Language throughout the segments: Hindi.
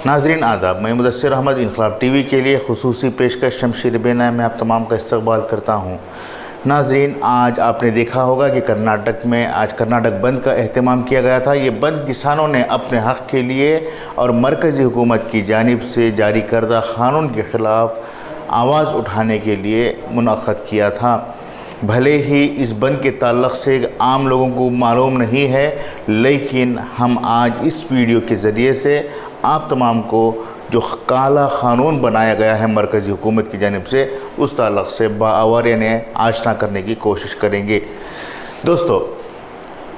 नाजरीन आदाब, मैं मुदस्सिर अहमद इनकलाब टीवी के लिए खुसूसी पेशकश शमशीर बेना में आप तमाम का इस्तकबाल करता हूँ। नाजरीन, आज आपने देखा होगा कि कर्नाटक में आज कर्नाटक बंद का अहतमाम किया गया था। ये बंद किसानों ने अपने हक़ के लिए और मरकज़ी हुकूमत की जानिब से जारी करदा क़ानून के ख़िलाफ़ आवाज़ उठाने के लिए मुनअक़द किया था। भले ही इस बंद के ताल्लुक़ से आम लोगों को मालूम नहीं है, लेकिन हम आज इस वीडियो के ज़रिए से आप तमाम को जो काला क़ानून बनाया गया है मरकज़ी हुकूमत की जानिब से, उस ताल्लुक़ से बाअवार ने आशना करने की कोशिश करेंगे। दोस्तों,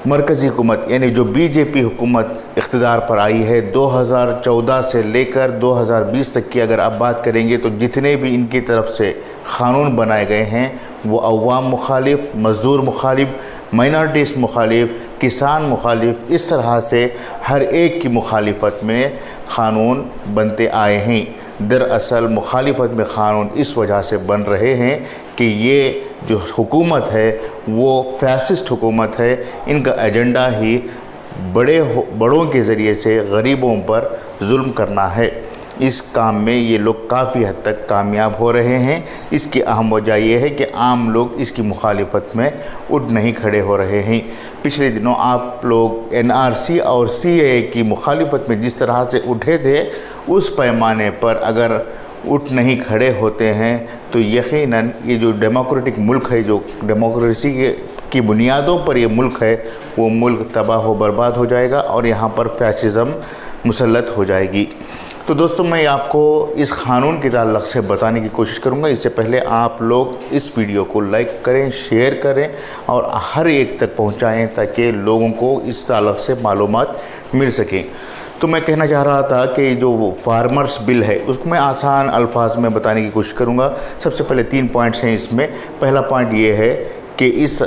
मरकज़ी हुकूमत यानी जो बीजेपी हुकूमत इक़्तिदार पर आई है 2014 से लेकर 2020 तक की अगर आप बात करेंगे तो जितने भी इनकी तरफ से क़ानून बनाए गए हैं वो अवाम मुखालिफ, मज़दूर मुखालिफ, माइनॉरिटीज़ मुखालिफ, किसान मुखालिफ, इस तरह से हर एक की मुखालिफत में क़ानून बनते आए हैं। दरअसल मुखालिफत में क़ानून इस वजह से बन रहे हैं कि ये जो हुकूमत है वो फ़ैसिस्ट हुकूमत है। इनका एजेंडा ही बड़ों के ज़रिए से गरीबों पर जुल्म करना है। इस काम में ये लोग काफ़ी हद तक कामयाब हो रहे हैं। इसकी अहम वजह यह है कि आम लोग इसकी मुखालिफत में उठ नहीं खड़े हो रहे हैं। पिछले दिनों आप लोग NRC और CAA की मुखालिफत में जिस तरह से उठे थे, उस पैमाने पर अगर उठ नहीं खड़े होते हैं तो यकीनन ये जो डेमोक्रेटिक मुल्क है, जो डेमोक्रेसी की बुनियादों पर ये मुल्क है, वो मुल्क तबाह व बर्बाद हो जाएगा और यहाँ पर फैशिज़म मुसल्लत हो जाएगी। तो दोस्तों, मैं आपको इस क़ानून के ताल्लुक़ से बताने की कोशिश करूँगा। इससे पहले आप लोग इस वीडियो को लाइक करें, शेयर करें और हर एक तक पहुँचाएँ ताकि लोगों को इस ताल्लुक़ से मालूमात मिल सकें। तो मैं कहना चाह रहा था कि जो फार्मर्स बिल है उसको मैं आसान अल्फाज में बताने की कोशिश करूँगा। सबसे पहले 3 पॉइंट्स हैं इसमें। पहला पॉइंट ये है कि इस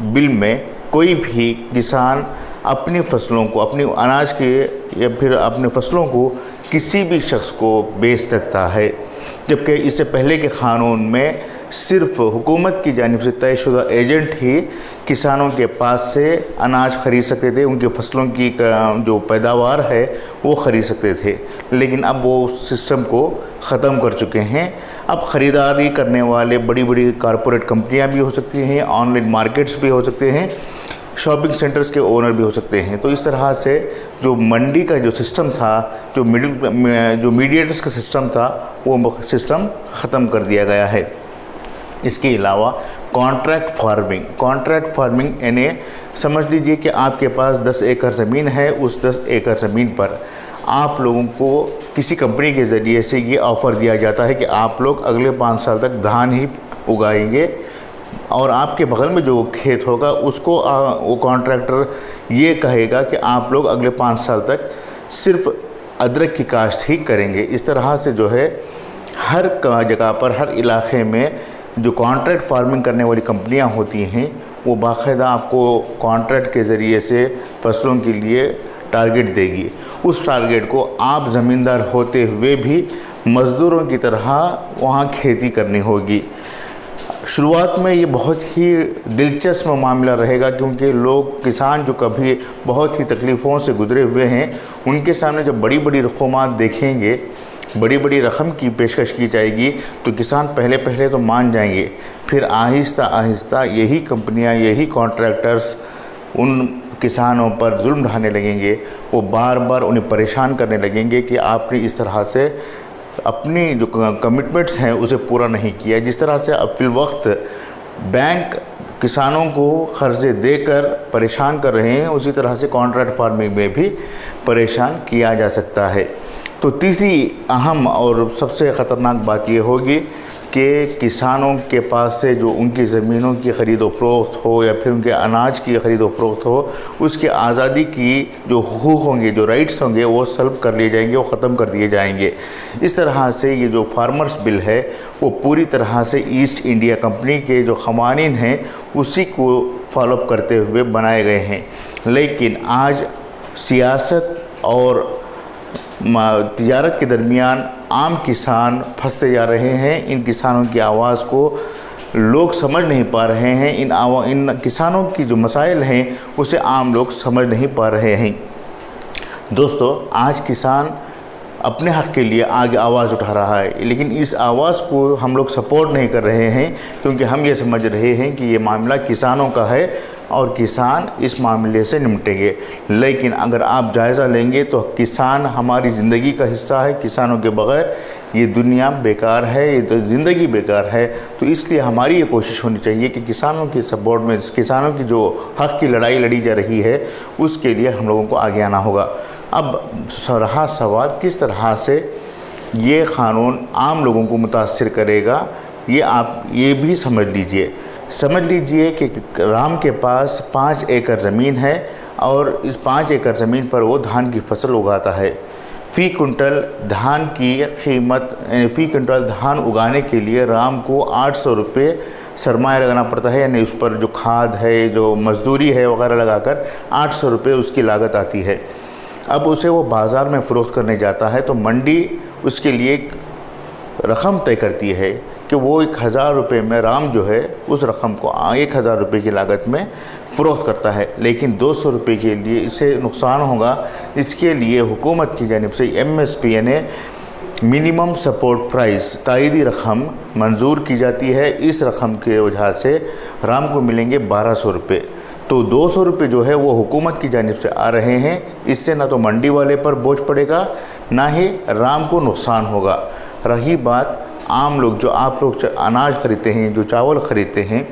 बिल में कोई भी किसान अपनी फसलों को, अपनी अनाज के या फिर अपने फसलों को किसी भी शख्स को बेच सकता है, जबकि इससे पहले के क़ानून में सिर्फ़ हुकूमत की जानिब से तयशुदा एजेंट ही किसानों के पास से अनाज ख़रीद सकते थे, उनके फसलों की जो पैदावार है वो ख़रीद सकते थे। लेकिन अब वो सिस्टम को ख़त्म कर चुके हैं। अब ख़रीदारी करने वाले बड़ी बड़ी कॉरपोरेट कंपनियां भी हो सकती हैं, ऑनलाइन मार्केट्स भी हो सकते हैं, शॉपिंग सेंटर्स के ओनर भी हो सकते हैं। तो इस तरह से जो मंडी का जो सिस्टम था, जो मीडिएटर्स का सिस्टम था, वो सिस्टम ख़त्म कर दिया गया है। इसके अलावा कॉन्ट्रैक्ट फार्मिंग यानी समझ लीजिए कि आपके पास 10 एकड़ ज़मीन है। उस 10 एकड़ ज़मीन पर आप लोगों को किसी कंपनी के ज़रिए से ये ऑफ़र दिया जाता है कि आप लोग अगले 5 साल तक धान ही उगाएंगे और आपके बगल में जो खेत होगा उसको वो कॉन्ट्रैक्टर ये कहेगा कि आप लोग अगले 5 साल तक सिर्फ अदरक की काश्त ही करेंगे। इस तरह से जो है हर जगह पर, हर इलाके में जो कॉन्ट्रैक्ट फार्मिंग करने वाली कंपनियां होती हैं वो बाकायदा आपको कॉन्ट्रैक्ट के ज़रिए से फसलों के लिए टारगेट देगी। उस टारगेट को आप ज़मींदार होते हुए भी मज़दूरों की तरह वहाँ खेती करनी होगी। शुरुआत में ये बहुत ही दिलचस्प मामला रहेगा, क्योंकि लोग, किसान जो कभी बहुत ही तकलीफ़ों से गुज़रे हुए हैं, उनके सामने जब बड़ी बड़ी रकूमात देखेंगे, बड़ी बड़ी रकम की पेशकश की जाएगी तो किसान पहले तो मान जाएंगे, फिर आहिस्ता आहिस्ता यही कंपनियां, यही कॉन्ट्रैक्टर्स उन किसानों पर जुल्म ढाने लगेंगे। वो बार बार उन्हें परेशान करने लगेंगे कि आपने इस तरह से अपनी जो कमिटमेंट्स हैं उसे पूरा नहीं किया। जिस तरह से अब फिलवक्त बैंक किसानों को कर्ज़े देकर परेशान कर रहे हैं, उसी तरह से कॉन्ट्रैक्ट फार्मिंग में भी परेशान किया जा सकता है। तो तीसरी अहम और सबसे ख़तरनाक बात यह होगी कि किसानों के पास से जो उनकी ज़मीनों की ख़रीदो फ़रोख्त हो या फिर उनके अनाज की ख़रीदो फ़रोख्त हो, उसकी आज़ादी की जो हुकूक़ होंगे, जो राइट्स होंगे, वो सल्ब कर लिए जाएंगे, वो ख़त्म कर दिए जाएंगे। इस तरह से ये जो फार्मर्स बिल है वो पूरी तरह से ईस्ट इंडिया कंपनी के जो क़वानीन हैं उसी को फॉलोअप करते हुए बनाए गए हैं। लेकिन आज सियासत और तिजारत के दरमियान आम किसान फंसते जा रहे हैं। इन किसानों की आवाज़ को लोग समझ नहीं पा रहे हैं। इन किसानों की जो मसाइल हैं उसे आम लोग समझ नहीं पा रहे हैं। दोस्तों, आज किसान अपने हक़ के लिए आगे आवाज़ उठा रहा है, लेकिन इस आवाज़ को हम लोग सपोर्ट नहीं कर रहे हैं, क्योंकि हम ये समझ रहे हैं कि ये मामला किसानों का है और किसान इस मामले से निपटेंगे। लेकिन अगर आप जायज़ा लेंगे तो किसान हमारी ज़िंदगी का हिस्सा है। किसानों के बग़ैर ये दुनिया बेकार है, ये तो ज़िंदगी बेकार है। तो इसलिए हमारी ये कोशिश होनी चाहिए कि किसानों के सपोर्ट में, किसानों की जो हक़ की लड़ाई लड़ी जा रही है, उसके लिए हम लोगों को आगे आना होगा। अब रहा सवाल किस तरह से ये क़ानून आम लोगों को मुतासिर करेगा, ये आप ये भी समझ लीजिए कि राम के पास 5 एकड़ ज़मीन है और इस 5 एकड़ ज़मीन पर वो धान की फसल उगाता है। फ़ी कुंटल धान की कीमत, फ़ी कुंटल धान उगाने के लिए राम को 800 रुपये सरमाया लगाना पड़ता है, यानी उस पर जो खाद है, जो मजदूरी है वगैरह लगाकर 800 रुपये उसकी लागत आती है। अब उसे वो बाज़ार में फ़रोख्त करने जाता है तो मंडी उसके लिए एक रकम तय करती है कि वो 1000 रुपये में राम जो है उस रकम को 1000 रुपये की लागत में फ़रोख्त करता है। लेकिन 200 रुपये के लिए इसे नुकसान होगा। इसके लिए हुकूमत की जानिब से MSP यानी मिनिमम सपोर्ट प्राइस तायदी रकम मंजूर की जाती है। इस रकम के वजह से राम को मिलेंगे 1200 रुपये। तो 200 रुपये जो है वो हुकूमत की जानिब से आ रहे हैं। इससे ना तो मंडी वाले पर बोझ पड़ेगा, ना ही राम को नुकसान होगा। रही बात आम लोग, जो आप लोग अनाज ख़रीदते हैं, जो चावल ख़रीदते हैं,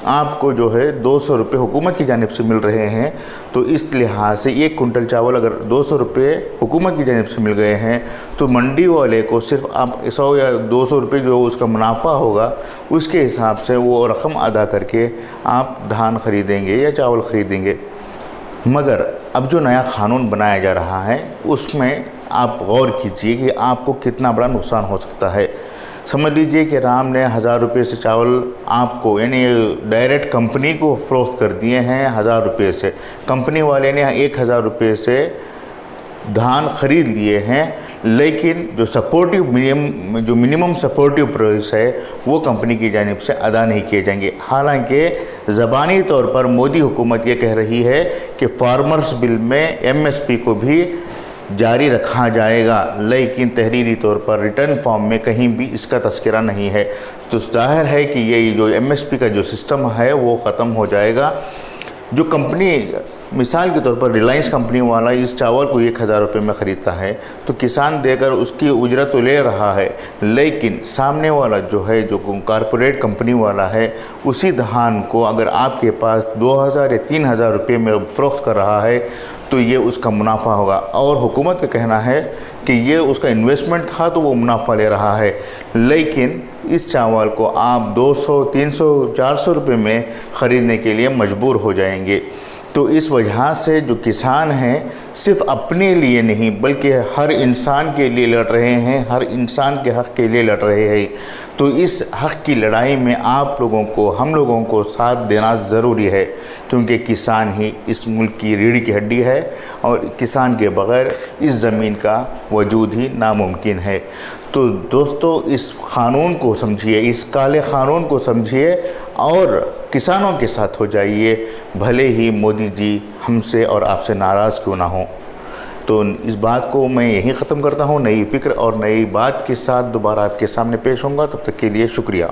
आपको जो है 200 रुपये हुकूमत की जानिब से मिल रहे हैं। तो इस लिहाज से 1 कुंटल चावल अगर 200 रुपये हुकूमत की जानिब से मिल गए हैं तो मंडी वाले को सिर्फ आप 100 या 200 रुपये जो उसका मुनाफा होगा उसके हिसाब से वो रकम अदा करके आप धान ख़रीदेंगे या चावल ख़रीदेंगे। मगर अब जो नया क़ानून बनाया जा रहा है उसमें आप गौर कीजिए कि आपको कितना बड़ा नुकसान हो सकता है। समझ लीजिए कि राम ने 1000 रुपये से चावल आपको, यानी डायरेक्ट कंपनी को फ़रोख्त कर दिए हैं 1000 रुपये से। कंपनी वाले ने 1000 रुपये से धान ख़रीद लिए हैं, लेकिन जो मिनिमम सपोर्टिव प्राइस है वो कंपनी की जानिब से अदा नहीं किए जाएंगे। हालांकि ज़बानी तौर पर मोदी हुकूमत ये कह रही है कि फार्मर्स बिल में MSP को भी जारी रखा जाएगा, लेकिन तहरीरी तौर पर रिटर्न फॉर्म में कहीं भी इसका तस्करा नहीं है। तो ज़ाहिर है कि ये जो MSP का जो सिस्टम है वो ख़त्म हो जाएगा। जो कंपनी, मिसाल के तौर पर रिलायंस कंपनी वाला इस चावल को 1000 रुपये में ख़रीदता है तो किसान देकर उसकी उजरत तो ले रहा है, लेकिन सामने वाला जो है, जो कारपोरेट कंपनी वाला है, उसी धान को अगर आपके पास 2000 या 3000 रुपये में फ़रोख्त कर रहा है तो ये उसका मुनाफा होगा। और हुकूमत का कहना है कि ये उसका इन्वेस्टमेंट था तो वो मुनाफा ले रहा है, लेकिन इस चावल को आप 200, 300, 400 रुपये में ख़रीदने के लिए मजबूर हो जाएंगे। तो इस वजह से जो किसान हैं सिर्फ अपने लिए नहीं बल्कि हर इंसान के लिए लड़ रहे हैं, हर इंसान के हक़ के लिए लड़ रहे हैं। तो इस हक़ की लड़ाई में आप लोगों को, हम लोगों को साथ देना ज़रूरी है, क्योंकि किसान ही इस मुल्क की रीढ़ की हड्डी है और किसान के बग़ैर इस ज़मीन का वजूद ही नामुमकिन है। तो दोस्तों, इस क़ानून को समझिए, इस काले क़ानून को समझिए और किसानों के साथ हो जाइए, भले ही मोदी जी हमसे और आपसे नाराज़ क्यों ना हों। तो इस बात को मैं यहीं ख़त्म करता हूँ। नई फ़िक्र और नई बात के साथ दोबारा आपके सामने पेश होऊंगा। तब तक के लिए शुक्रिया।